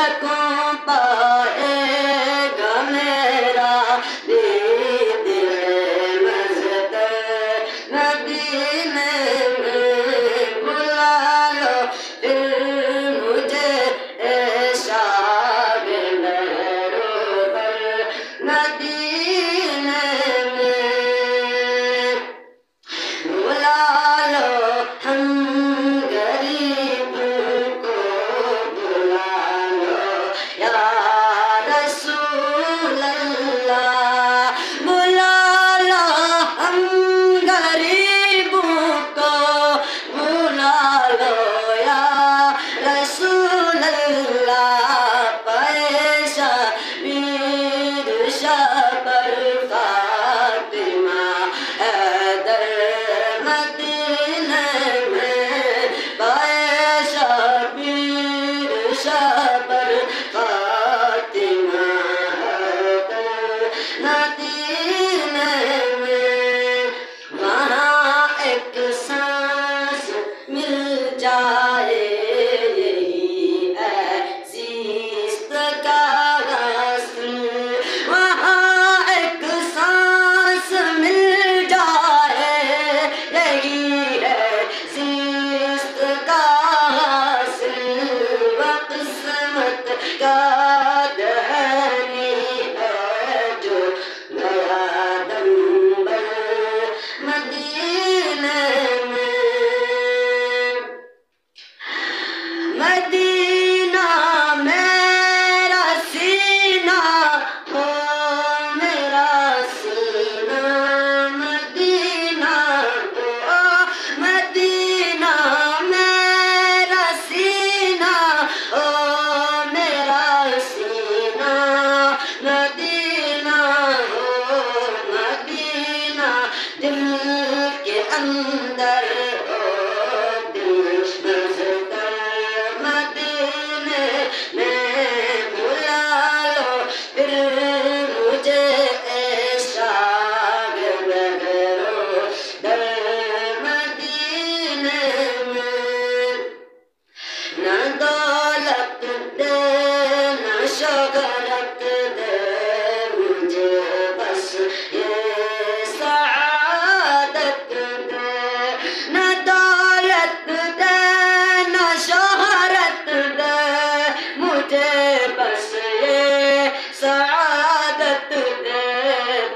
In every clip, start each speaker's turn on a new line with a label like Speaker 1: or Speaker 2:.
Speaker 1: سکون پائے گا میرا دل مزدر مدینے میں بلا لو پھر مجھے اے شاگرد رہبر مدینے میں بلا لو ہم غریب کو بلا لو یا رسول اللہ بلا لو ہم غریبوں کو بلا لو یا رسول اللہ پیشہ میر شبر فاطمہ حیدر مدینے میں پیشہ میر شبر فاطمہ حیدر مدینے میں وہاں ایک سانس مل جائے یہی ہے زیست کا حسن وہاں ایک سانس مل جائے یہی ہے زیست کا حسن وقسمت کا دہنی ہے جو گیا دنبل مدینے میں مدینہ میرا سینہ ہو میرا سینہ مدینہ ہو مدینہ میرا سینہ ہو میرا سینہ مدینہ ہو مدینہ دل کے اندر ہو دل مزدر مدینے میں بلا لو پھر مجھے اے شاگرد رہبر مدینے میں نہ دولت دے نہ شہرت دے مجھے بس یہ سعادت دے نہ دولت دے نہ شہرت دے مجھے بس یہ سعادت دے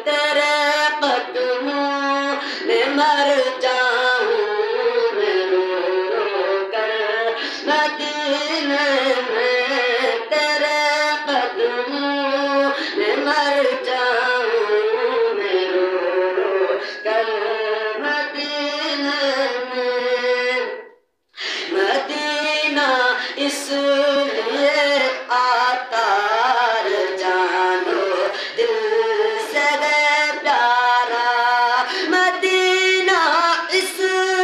Speaker 1: تیرے قدموں میں مر جاؤں میں رو رو کر مدینے میں تیرے قدموں میں مر جاؤں میں رو رو کر مدینے میں مدینہ اس لیے آتار جانو دل سے ہے پیارا مدینہ اس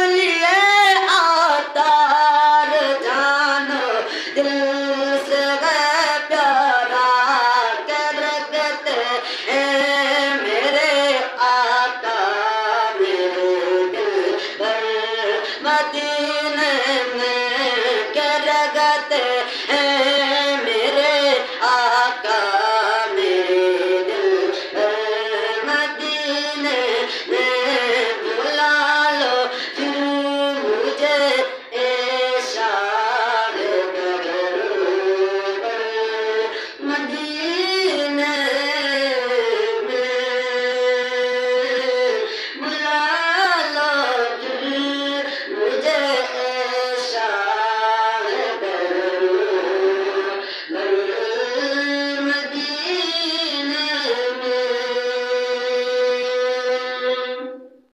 Speaker 1: لیے آتار جانو دل سے ہے پیارا کہ رکھتے ہیں میرے آقا میرے دل پر مدینے میں